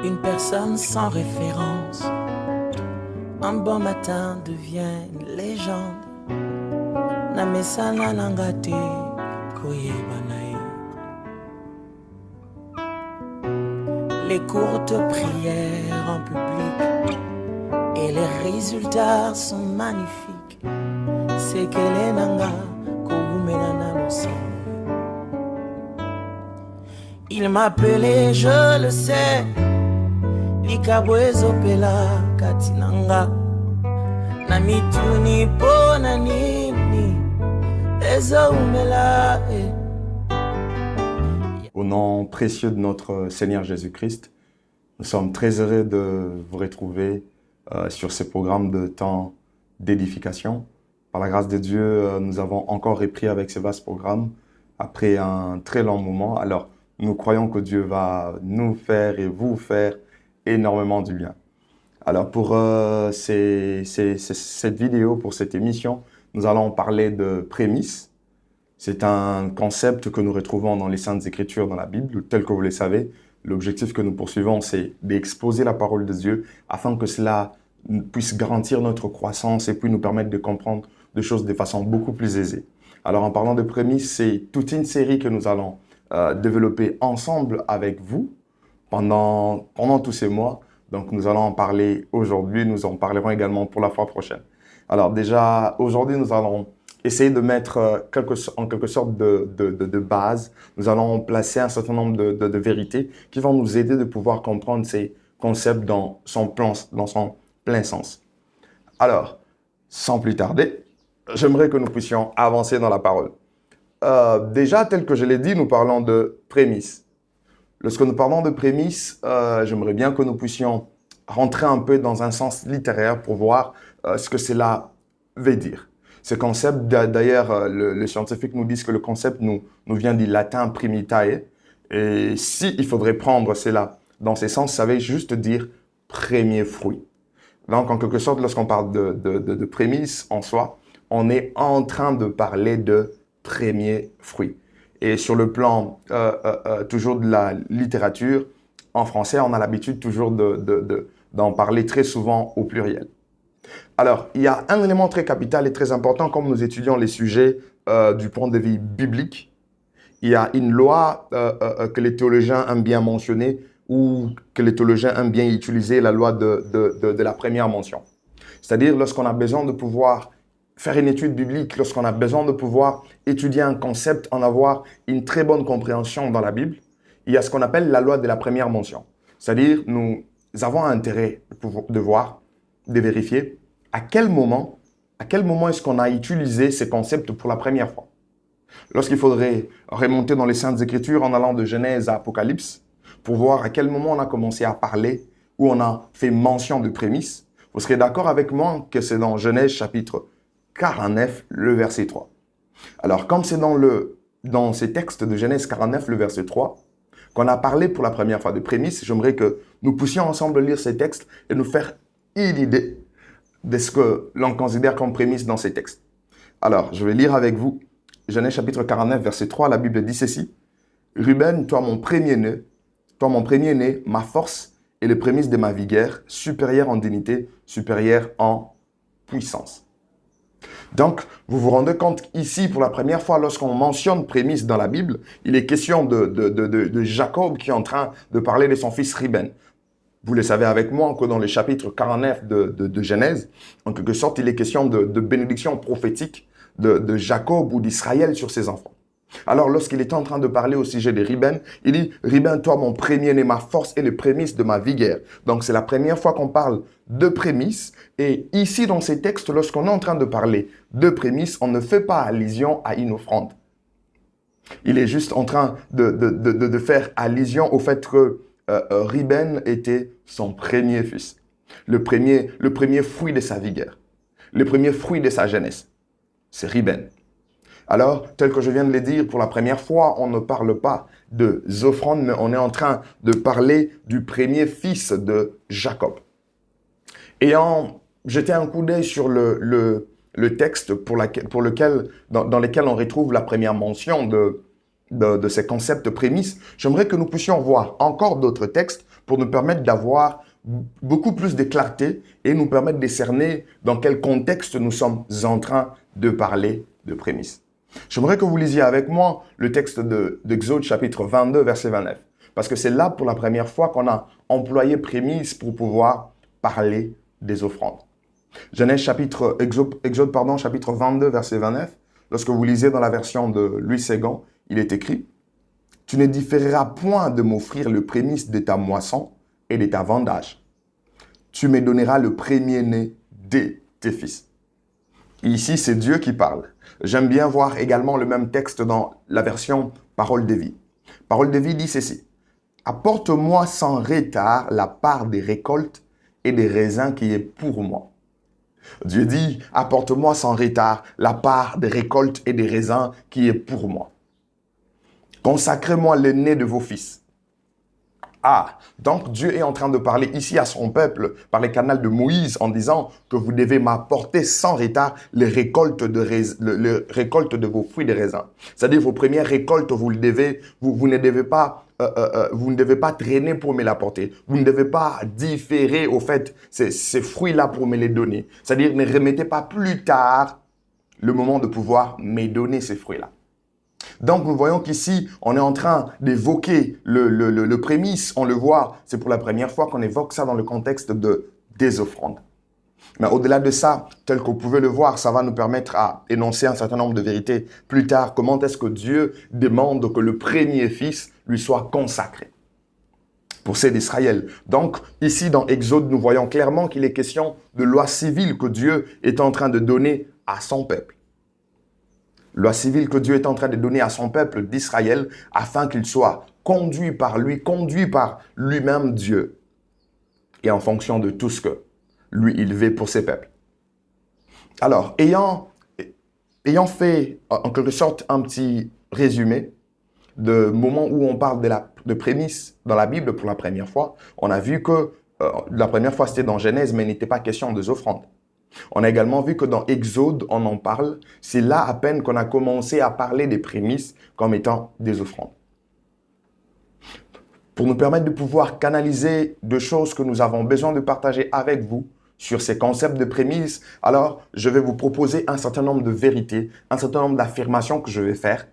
Une personne sans référence, un bon matin devient une légende. Namesana nangate koyebanae. Les courtes prières en public et les résultats sont magnifiques. C'est qu'elle est nanga koumenana aussi. Il m'appelait, je le sais. Likabwezo pela katinanga Namituni pona nini Ezo umela. Au nom précieux de notre Seigneur Jésus-Christ, nous sommes très heureux de vous retrouver sur ce programme de temps d'édification. Par la grâce de Dieu, nous avons encore repris avec ce vaste programme après un très long moment. Alors, nous croyons que Dieu va nous faire et vous faire énormément du bien. Alors pour cette vidéo, pour cette émission, nous allons parler de prémices. C'est un concept que nous retrouvons dans les Saintes Écritures, dans la Bible, tel que vous le savez. L'objectif que nous poursuivons, c'est d'exposer la parole de Dieu afin que cela puisse garantir notre croissance et puis nous permettre de comprendre des choses de façon beaucoup plus aisée. Alors en parlant de prémices, c'est toute une série que nous allons développer ensemble avec vous pendant tous ces mois. Donc, nous allons en parler aujourd'hui. Nous en parlerons également pour la fois prochaine. Alors, déjà, aujourd'hui, nous allons essayer de mettre en quelque sorte de base. Nous allons placer un certain nombre de vérités qui vont nous aider de pouvoir comprendre ces concepts dans son plein sens. Alors, sans plus tarder, j'aimerais que nous puissions avancer dans la parole. Déjà, tel que je l'ai dit, nous parlons de prémices. Lorsque nous parlons de prémices, j'aimerais bien que nous puissions rentrer un peu dans un sens littéraire pour voir ce que cela veut dire. Ce concept, d'ailleurs, les scientifiques nous disent que le concept nous vient du latin primitae. Et s'il faudrait prendre cela dans ce sens, ça veut juste dire premier fruit. Donc, en quelque sorte, lorsqu'on parle de prémices en soi, on est en train de parler de premier fruit. Et sur le plan toujours de la littérature, en français, on a l'habitude toujours d'en parler très souvent au pluriel. Alors, il y a un élément très capital et très important comme nous étudions les sujets du point de vue biblique. Il y a une loi que les théologiens aiment bien mentionner ou que les théologiens aiment bien utiliser, la loi de la première mention. C'est-à-dire lorsqu'on a besoin de pouvoir faire une étude biblique, lorsqu'on a besoin de pouvoir étudier un concept, en avoir une très bonne compréhension dans la Bible, il y a ce qu'on appelle la loi de la première mention. C'est-à-dire, nous avons intérêt de voir, de vérifier à quel moment est-ce qu'on a utilisé ces concepts pour la première fois. Lorsqu'il faudrait remonter dans les Saintes Écritures en allant de Genèse à Apocalypse, pour voir à quel moment on a commencé à parler, où on a fait mention de prémices, vous serez d'accord avec moi que c'est dans Genèse chapitre 49, le verset 3. Alors, comme c'est dans ces textes de Genèse 49, le verset 3, qu'on a parlé pour la première fois de prémices, j'aimerais que nous puissions ensemble lire ces textes et nous faire une idée de ce que l'on considère comme prémices dans ces textes. Alors, je vais lire avec vous Genèse chapitre 49, verset 3, la Bible dit ceci. « Ruben, toi mon premier-né, ma force et les prémices de ma vigueur, supérieure en dignité, supérieure en puissance. » Donc, vous vous rendez compte ici, pour la première fois, lorsqu'on mentionne prémices dans la Bible, il est question de Jacob qui est en train de parler de son fils Ruben. Vous le savez avec moi que dans le chapitre 49 de Genèse, en quelque sorte, il est question de bénédiction prophétique de Jacob ou d'Israël sur ses enfants. Alors, lorsqu'il est en train de parler au sujet de Ruben, il dit « Ruben, toi mon premier-né, ma force et les prémices de ma vigueur. » Donc, c'est la première fois qu'on parle de prémices. Et ici, dans ces textes, lorsqu'on est en train de parler de prémices, on ne fait pas allusion à une offrande. Il est juste en train de faire allusion au fait que Ruben était son premier fils. Le premier fruit de sa vigueur. Le premier fruit de sa jeunesse. C'est Ruben. Alors, tel que je viens de le dire, pour la première fois, on ne parle pas de offrandes, mais on est en train de parler du premier fils de Jacob. Ayant jeté un coup d'œil sur le texte dans lequel on retrouve la première mention de ces concepts prémices, j'aimerais que nous puissions voir encore d'autres textes pour nous permettre d'avoir beaucoup plus de clarté et nous permettre de cerner dans quel contexte nous sommes en train de parler de prémices. J'aimerais que vous lisiez avec moi le texte d'Exode chapitre 22, verset 29. Parce que c'est là pour la première fois qu'on a employé prémices pour pouvoir parler des offrandes. Exode, chapitre 22, verset 29. Lorsque vous lisez dans la version de Louis Séguin, il est écrit « Tu ne différeras point de m'offrir le prémice de ta moisson et de ta vendage. Tu me donneras le premier-né de tes fils. » Ici, c'est Dieu qui parle. J'aime bien voir également le même texte dans la version Parole de vie. Parole de vie dit ceci. « Apporte-moi sans retard la part des récoltes et des raisins qui est pour moi. » Dieu dit, apporte-moi sans retard la part des récoltes et des raisins qui est pour moi. Consacrez-moi l'aîné de vos fils. Ah, donc Dieu est en train de parler ici à son peuple par les canaux de Moïse en disant que vous devez m'apporter sans retard les récoltes de vos fruits de raisins. C'est-à-dire vos premières récoltes, vous ne devez pas traîner pour me l'apporter. Vous ne devez pas différer au fait ces fruits-là pour me les donner. C'est-à-dire ne remettez pas plus tard le moment de pouvoir me donner ces fruits-là. Donc, nous voyons qu'ici, on est en train d'évoquer le prémisse. On le voit, c'est pour la première fois qu'on évoque ça dans le contexte des offrandes. Mais au-delà de ça, tel que vous pouvez le voir, ça va nous permettre à énoncer un certain nombre de vérités plus tard. Comment est-ce que Dieu demande que le premier fils lui soit consacré pour ceux d'Israël. Donc, ici dans Exode, nous voyons clairement qu'il est question de loi civile que Dieu est en train de donner à son peuple. Loi civile que Dieu est en train de donner à son peuple d'Israël afin qu'il soit conduit par lui-même Dieu. Et en fonction de tout ce que lui, il veut pour ses peuples. Alors, ayant fait en quelque sorte un petit résumé de moment où on parle de prémices dans la Bible pour la première fois, on a vu que la première fois c'était dans Genèse, mais il n'était pas question des offrandes. On a également vu que dans Exode, on en parle. C'est là à peine qu'on a commencé à parler des prémices comme étant des offrandes. Pour nous permettre de pouvoir canaliser deux choses que nous avons besoin de partager avec vous sur ces concepts de prémices, alors je vais vous proposer un certain nombre de vérités, un certain nombre d'affirmations que je vais faire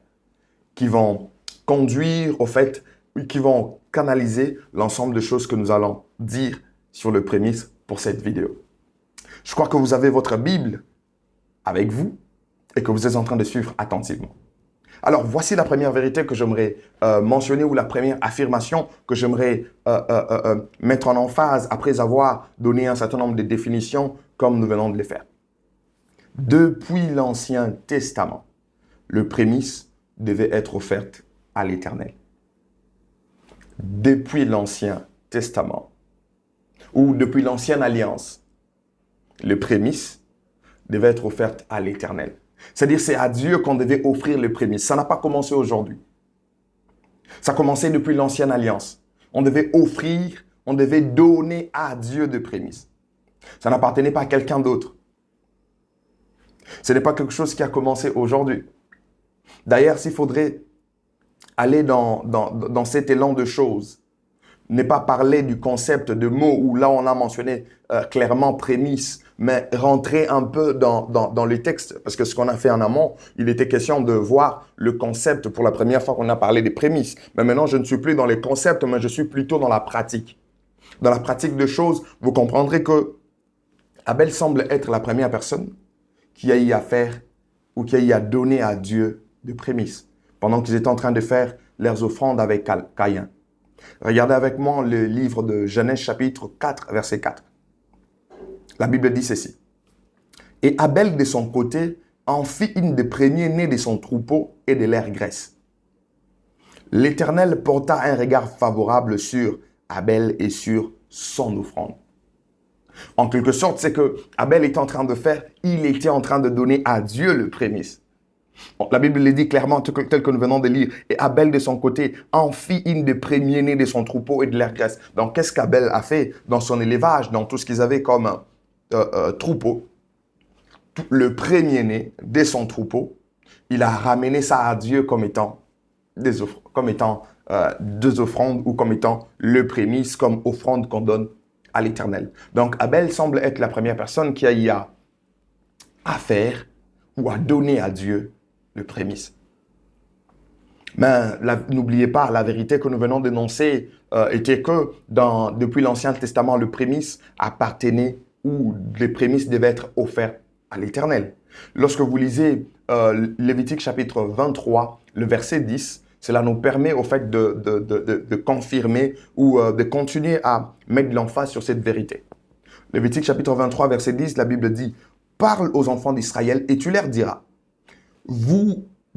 qui vont conduire au fait, qui vont canaliser l'ensemble de choses que nous allons dire sur le prémisse pour cette vidéo. Je crois que vous avez votre Bible avec vous et que vous êtes en train de suivre attentivement. Alors, voici la première vérité que j'aimerais mentionner ou la première affirmation que j'aimerais mettre en emphase après avoir donné un certain nombre de définitions comme nous venons de les faire. Depuis l'Ancien Testament, le prémisse devait être offerte à l'Éternel. Depuis l'Ancien Testament ou depuis l'Ancienne Alliance, le prémisse devait être offerte à l'Éternel. C'est-à-dire, c'est à Dieu qu'on devait offrir le prémisse. Ça n'a pas commencé aujourd'hui. Ça a commencé depuis l'Ancienne Alliance. On devait offrir, on devait donner à Dieu de prémisse. Ça n'appartenait pas à quelqu'un d'autre. Ce n'est pas quelque chose qui a commencé aujourd'hui. D'ailleurs, s'il faudrait aller dans cet élan de choses, ne pas parler du concept de mots où là on a mentionné clairement prémisse, mais rentrer un peu dans le texte, parce que ce qu'on a fait en amont, il était question de voir le concept pour la première fois qu'on a parlé des prémices. Mais maintenant, je ne suis plus dans les concepts, mais je suis plutôt dans la pratique. Dans la pratique de choses, vous comprendrez que Abel semble être la première personne qui a eu à faire ou qui a eu à donner à Dieu des prémices, pendant qu'ils étaient en train de faire leurs offrandes avec Caïn. Regardez avec moi le livre de Genèse chapitre 4, verset 4. La Bible dit ceci. « Et Abel, de son côté, en fit une des premiers-nés de son troupeau et de leur graisse. L'Éternel porta un regard favorable sur Abel et sur son offrande. » En quelque sorte, c'est que Abel était en train de faire, il était en train de donner à Dieu le prémisse. Bon, la Bible le dit clairement, tel que nous venons de lire. Et Abel, de son côté, en fit une des premiers-nés de son troupeau et de leur graisse. Donc, qu'est-ce qu'Abel a fait dans son élevage, dans tout ce qu'ils avaient comme troupeau? Le premier-né de son troupeau, il a ramené ça à Dieu comme étant comme étant deux offrandes ou comme étant le prémisse, comme offrande qu'on donne à l'Éternel. Donc Abel semble être la première personne qui a eu à faire ou à donner à Dieu le prémisse. Mais n'oubliez pas, la vérité que nous venons d'énoncer était que depuis l'Ancien Testament, le prémisse appartenait ou les prémices devaient être offerts à l'Éternel. Lorsque vous lisez Lévitique chapitre 23, le verset 10, cela nous permet au fait de confirmer ou de continuer à mettre l'emphase sur cette vérité. Lévitique chapitre 23, verset 10, la Bible dit « Parle aux enfants d'Israël et tu leur diras,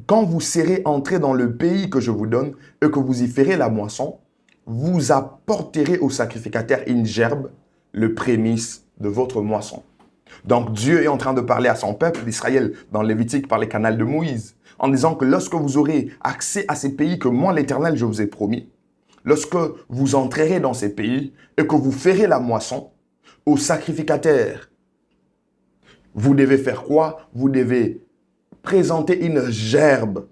quand vous serez entrés dans le pays que je vous donne et que vous y ferez la moisson, vous apporterez au sacrificateur une gerbe, le prémisse de votre moisson. » Donc Dieu est en train de parler à son peuple d'Israël dans Lévitique par les canaux de Moïse, en disant que lorsque vous aurez accès à ces pays que moi l'Éternel je vous ai promis, lorsque vous entrerez dans ces pays et que vous ferez la moisson, au sacrificateur, vous devez faire quoi? Vous devez présenter une gerbe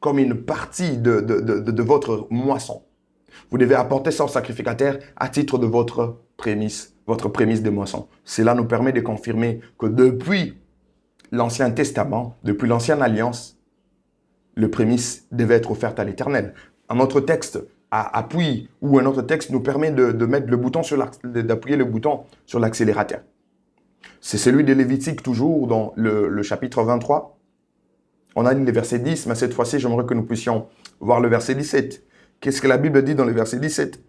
comme une partie de votre moisson. Vous devez apporter ça au sacrificateur à titre de votre prémisse de moisson. Cela nous permet de confirmer que depuis l'Ancien Testament, depuis l'Ancienne Alliance, le prémisse devait être offert à l'Éternel. Un autre texte appuie ou un autre texte nous permet de mettre le bouton d'appuyer le bouton sur l'accélérateur. C'est celui de Lévitique toujours dans le chapitre 23. On a dit le verset 10, mais cette fois-ci, j'aimerais que nous puissions voir le verset 17. Qu'est-ce que la Bible dit dans le verset 17?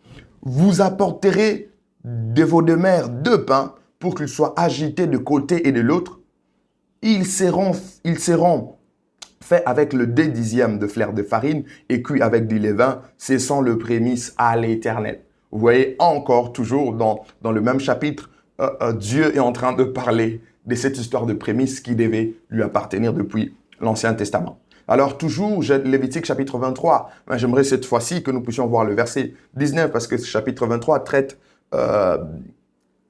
Vous apporterez de vos demeures 2 pains pour qu'ils soient agités de côté et de l'autre. Ils seront faits avec le 2/10 de fleur de farine et cuits avec du levain. Ce sont le prémisse à l'Éternel. Vous voyez encore, toujours dans le même chapitre, Dieu est en train de parler de cette histoire de prémisse qui devait lui appartenir depuis l'Ancien Testament. Alors toujours, Lévitique chapitre 23, j'aimerais cette fois-ci que nous puissions voir le verset 19 parce que ce chapitre 23 traite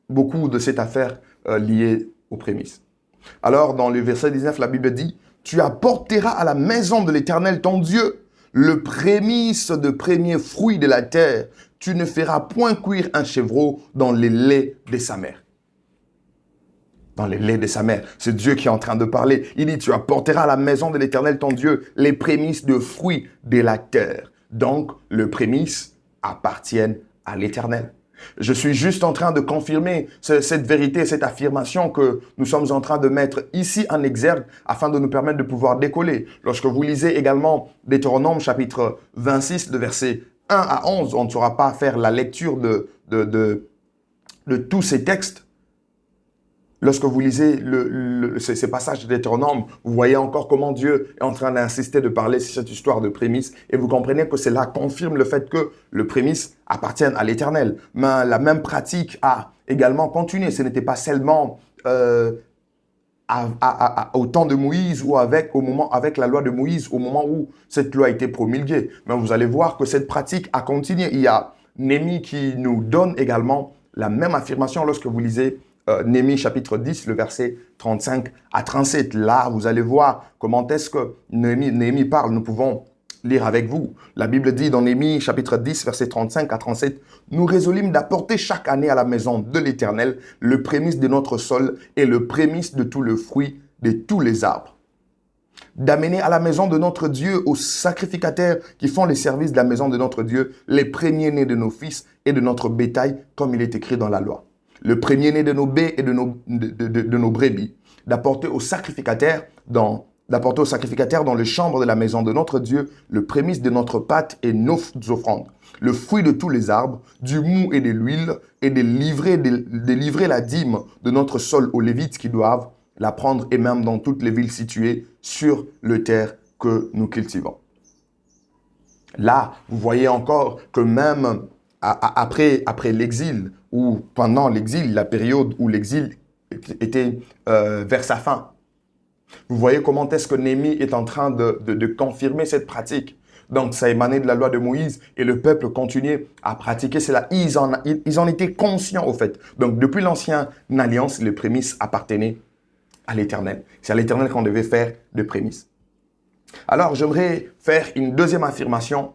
beaucoup de cette affaire liée aux prémices. Alors dans le verset 19, la Bible dit « Tu apporteras à la maison de l'Éternel ton Dieu le prémisse de premier fruit de la terre. Tu ne feras point cuire un chevreau dans les laits de sa mère. » Dans les laits de sa mère. C'est Dieu qui est en train de parler. Il dit, tu apporteras à la maison de l'Éternel ton Dieu les prémices de fruits de la terre. Donc, les prémices appartiennent à l'Éternel. Je suis juste en train de confirmer cette vérité, cette affirmation que nous sommes en train de mettre ici en exergue afin de nous permettre de pouvoir décoller. Lorsque vous lisez également Deutéronome chapitre 26, de versets 1 à 11, on ne saura pas faire la lecture de tous ces textes. Lorsque vous lisez ces passages de Deutéronome, vous voyez encore comment Dieu est en train d'insister de parler sur cette histoire de prémisse et vous comprenez que cela confirme le fait que le prémisse appartient à l'Éternel. Mais la même pratique a également continué. Ce n'était pas seulement au temps de Moïse ou avec la loi de Moïse au moment où cette loi a été promulguée. Mais vous allez voir que cette pratique a continué. Il y a Néhémie qui nous donne également la même affirmation lorsque vous lisez Néhémie chapitre 10, le verset 35 à 37. Là, vous allez voir comment est-ce que Néhémie parle. Nous pouvons lire avec vous. La Bible dit dans Néhémie chapitre 10, verset 35 à 37, « Nous résolûmes d'apporter chaque année à la maison de l'Éternel le prémisse de notre sol et le prémisse de tout le fruit de tous les arbres. D'amener à la maison de notre Dieu aux sacrificateurs qui font les services de la maison de notre Dieu les premiers-nés de nos fils et de notre bétail comme il est écrit dans la loi. Le premier-né de nos baies et de nos brebis, d'apporter au sacrificateur dans les chambres de la maison de notre Dieu le prémisse de notre pâte et nos offrandes, le fruit de tous les arbres, du mou et de l'huile, et de livrer la dîme de notre sol aux Lévites qui doivent la prendre et même dans toutes les villes situées sur le terre que nous cultivons. » Là, vous voyez encore que même après l'exil, ou pendant l'exil, la période où l'exil était vers sa fin, vous voyez comment est-ce que Néhémie est en train de confirmer cette pratique. Donc, ça émanait de la loi de Moïse et le peuple continuait à pratiquer cela. Ils en étaient conscients au fait. Donc, depuis l'ancienne alliance, les prémices appartenaient à l'Éternel. C'est à l'Éternel qu'on devait faire des prémices. Alors, j'aimerais faire une deuxième affirmation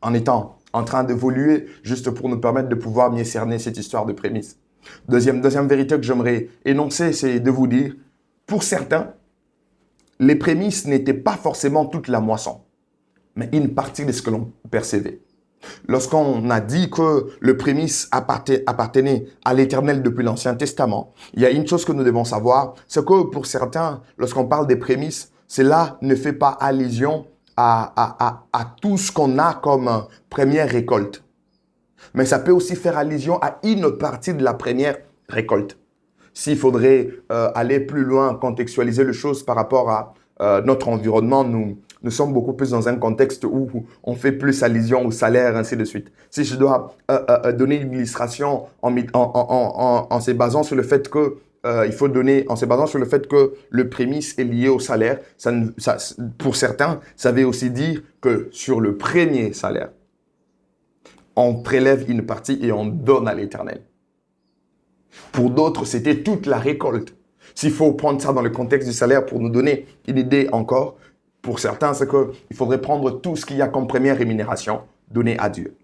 en étant en train d'évoluer, juste pour nous permettre de pouvoir mieux cerner cette histoire de prémisse. Deuxième vérité que j'aimerais énoncer, c'est de vous dire, pour certains, les prémices n'étaient pas forcément toute la moisson, mais une partie de ce que l'on percevait. Lorsqu'on a dit que le prémisse appartenait à l'Éternel depuis l'Ancien Testament, il y a une chose que nous devons savoir, c'est que pour certains, lorsqu'on parle des prémices, cela ne fait pas allusion à tout ce qu'on a comme première récolte. Mais ça peut aussi faire allusion à une partie de la première récolte. S'il faudrait aller plus loin, contextualiser les choses par rapport à notre environnement, nous sommes beaucoup plus dans un contexte où on fait plus allusion au salaire, ainsi de suite. Si je dois donner une illustration en se basant sur le fait que en se basant sur le fait que le prémisse est lié au salaire, pour certains, ça veut aussi dire que sur le premier salaire, on prélève une partie et on donne à l'Éternel. Pour d'autres, c'était toute la récolte. S'il faut prendre ça dans le contexte du salaire pour nous donner une idée encore, pour certains, c'est qu'il faudrait prendre tout ce qu'il y a comme première rémunération, donner à Dieu.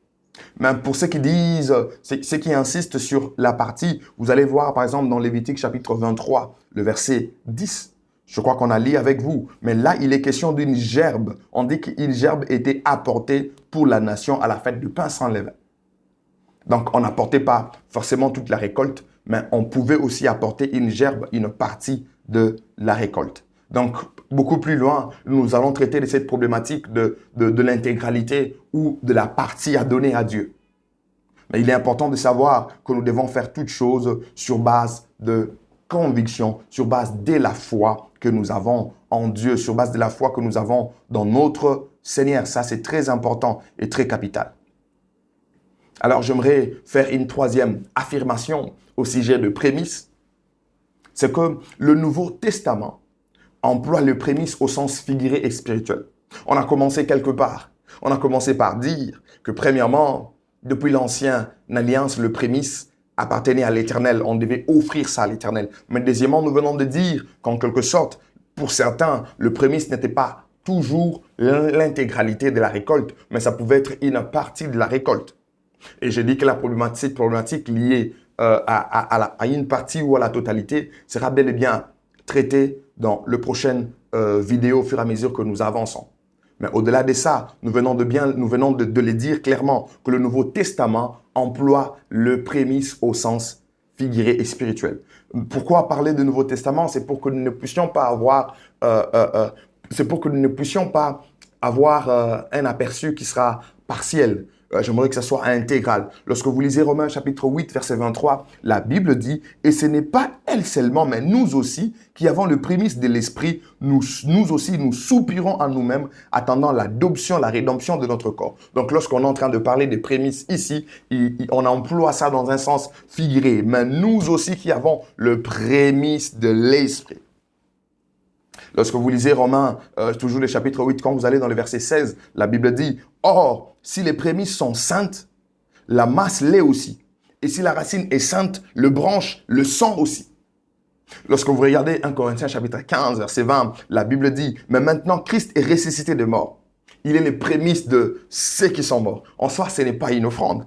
Mais pour ceux qui disent, ceux qui insistent sur la partie, vous allez voir par exemple dans Lévitique chapitre 23, le verset 10. Je crois qu'on a lu avec vous. Mais là, il est question d'une gerbe. On dit qu'une gerbe était apportée pour la nation à la fête du pain sans levain. Donc, on n'apportait pas forcément toute la récolte, mais on pouvait aussi apporter une gerbe, une partie de la récolte. Donc, beaucoup plus loin, nous allons traiter de cette problématique de l'intégralité ou de la partie à donner à Dieu. Mais il est important de savoir que nous devons faire toutes choses sur base de conviction, sur base de la foi que nous avons en Dieu, sur base de la foi que nous avons dans notre Seigneur. Ça, c'est très important et très capital. Alors, j'aimerais faire une troisième affirmation au sujet de prémisse. C'est que le Nouveau Testament emploie le prémisse au sens figuré et spirituel. On a commencé quelque part. On a commencé par dire que premièrement, depuis l'Ancienne Alliance, le prémisse appartenait à l'Éternel. On devait offrir ça à l'Éternel. Mais deuxièmement, nous venons de dire qu'en quelque sorte, pour certains, le prémisse n'était pas toujours l'intégralité de la récolte, mais ça pouvait être une partie de la récolte. Et j'ai dit que la problématique liée à une partie ou à la totalité sera bel et bien traitée dans le prochain vidéo au fur et à mesure que nous avançons. Mais au-delà de ça, nous venons de le dire clairement que le Nouveau Testament emploie le prémisse au sens figuré et spirituel. Pourquoi parler de Nouveau Testament? C'est pour que nous ne puissions pas avoir, un aperçu qui sera partiel. J'aimerais que ça soit intégral. Lorsque vous lisez Romains chapitre 8, verset 23, la Bible dit « Et ce n'est pas elle seulement, mais nous aussi, qui avons le prémisse de l'Esprit, nous aussi, nous soupirons en nous-mêmes, attendant l'adoption, la rédemption de notre corps. » Donc, lorsqu'on est en train de parler des prémices ici, on emploie ça dans un sens figuré. Mais nous aussi qui avons le prémisse de l'Esprit. Lorsque vous lisez Romains, toujours le chapitre 8, quand vous allez dans le verset 16, la Bible dit « Or, si les prémices sont saintes, la masse l'est aussi. Et si la racine est sainte, le branche le sont aussi. » Lorsque vous regardez 1 Corinthiens chapitre 15, verset 20, la Bible dit « Mais maintenant, Christ est ressuscité de mort. Il est les prémices de ceux qui sont morts. » En soi, ce n'est pas une offrande.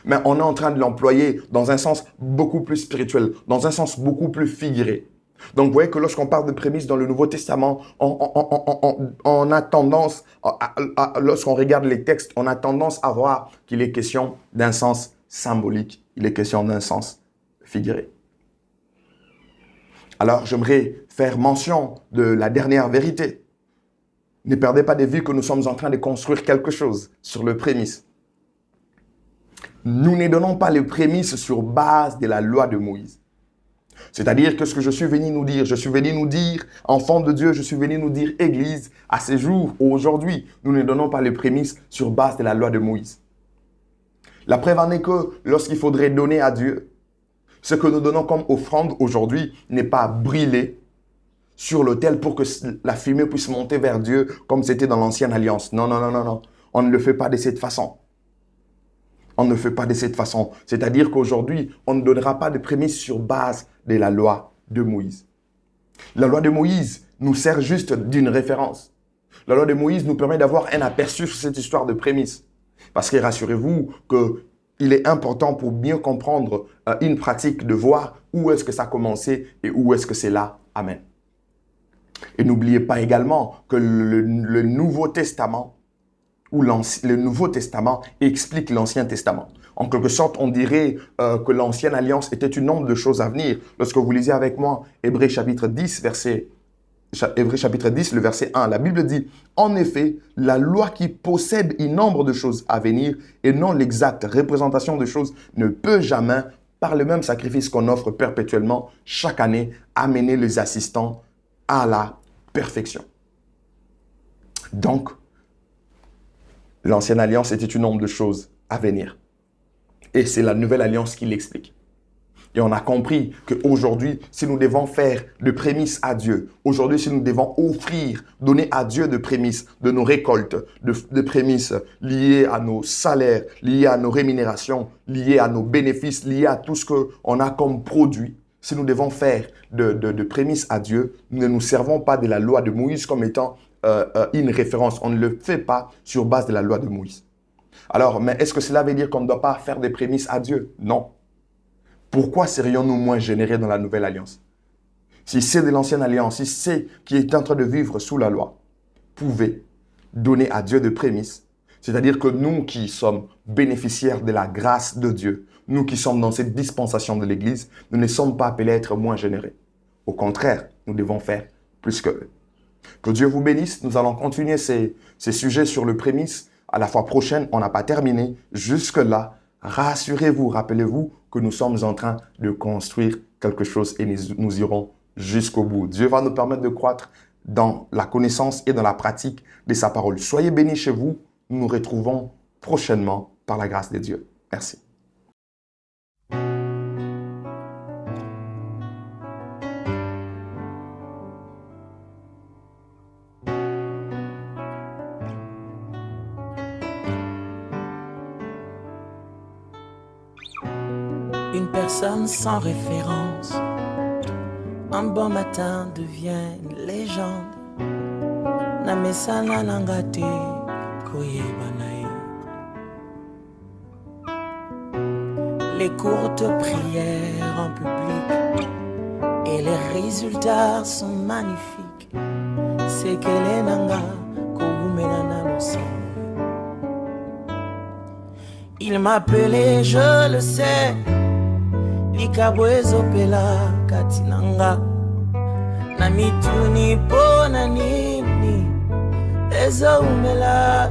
Mais on est en train de l'employer dans un sens beaucoup plus spirituel, dans un sens beaucoup plus figuré. Donc, vous voyez que lorsqu'on parle de prémices dans le Nouveau Testament, on a tendance, lorsqu'on regarde les textes, on a tendance à voir qu'il est question d'un sens symbolique, il est question d'un sens figuré. Alors, j'aimerais faire mention de la dernière vérité. Ne perdez pas de vue que nous sommes en train de construire quelque chose sur le prémisse. Nous ne donnons pas les prémices sur base de la loi de Moïse. C'est-à-dire que ce que je suis venu nous dire, enfants de Dieu, je suis venu nous dire, Église, à ce jour, aujourd'hui, nous ne donnons pas les prémices sur base de la loi de Moïse. La preuve en est que lorsqu'il faudrait donner à Dieu, ce que nous donnons comme offrande aujourd'hui n'est pas brûlé sur l'autel pour que la fumée puisse monter vers Dieu comme c'était dans l'Ancienne Alliance. Non. On ne le fait pas de cette façon. On ne fait pas de cette façon. C'est-à-dire qu'aujourd'hui, on ne donnera pas de prémices sur base de la loi de Moïse. La loi de Moïse nous sert juste d'une référence. La loi de Moïse nous permet d'avoir un aperçu sur cette histoire de prémisse. Parce que rassurez-vous qu'il est important pour bien comprendre une pratique de voir où est-ce que ça a commencé et où est-ce que c'est là. Amen. Et n'oubliez pas également que le Nouveau Testament le Nouveau Testament explique l'Ancien Testament. En quelque sorte, on dirait que l'Ancienne Alliance était une ombre de choses à venir. Lorsque vous lisez avec moi Hébreux chapitre 10, le verset 1, la Bible dit « En effet, la loi qui possède une nombre de choses à venir et non l'exacte représentation de choses ne peut jamais, par le même sacrifice qu'on offre perpétuellement chaque année, amener les assistants à la perfection. » Donc, l'Ancienne Alliance était une ombre de choses à venir. Et c'est la Nouvelle Alliance qui l'explique. Et on a compris qu'aujourd'hui, si nous devons faire de prémices à Dieu, aujourd'hui, si nous devons offrir, donner à Dieu de prémices, de nos récoltes, de prémices liées à nos salaires, liées à nos rémunérations, liées à nos bénéfices, liées à tout ce qu'on a comme produit, si nous devons faire de prémices à Dieu, nous ne nous servons pas de la loi de Moïse comme étant une référence. On ne le fait pas sur base de la loi de Moïse. Alors, mais est-ce que cela veut dire qu'on ne doit pas faire des prémices à Dieu? Non. Pourquoi serions-nous moins généreux dans la Nouvelle Alliance? Si c'est de l'Ancienne Alliance, si c'est qui est en train de vivre sous la loi, pouvez donner à Dieu des prémices. C'est-à-dire que nous qui sommes bénéficiaires de la grâce de Dieu, nous qui sommes dans cette dispensation de l'Église, nous ne sommes pas appelés à être moins généreux. Au contraire, nous devons faire plus que eux. Que Dieu vous bénisse. Nous allons continuer ces sujets sur le prémisse. À la fois prochaine, on n'a pas terminé. Jusque-là, rassurez-vous, rappelez-vous que nous sommes en train de construire quelque chose et nous irons jusqu'au bout. Dieu va nous permettre de croître dans la connaissance et dans la pratique de sa parole. Soyez bénis chez vous. Nous nous retrouvons prochainement par la grâce de Dieu. Merci. Une personne sans référence, un bon matin devient une légende. Namesana nangate koyebanae. Les courtes prières en public et les résultats sont magnifiques. C'est que les nanga kogumenana no. Il m'appelait, je le sais. Likabwezo pela katinanga na mituni pona nini ezo umela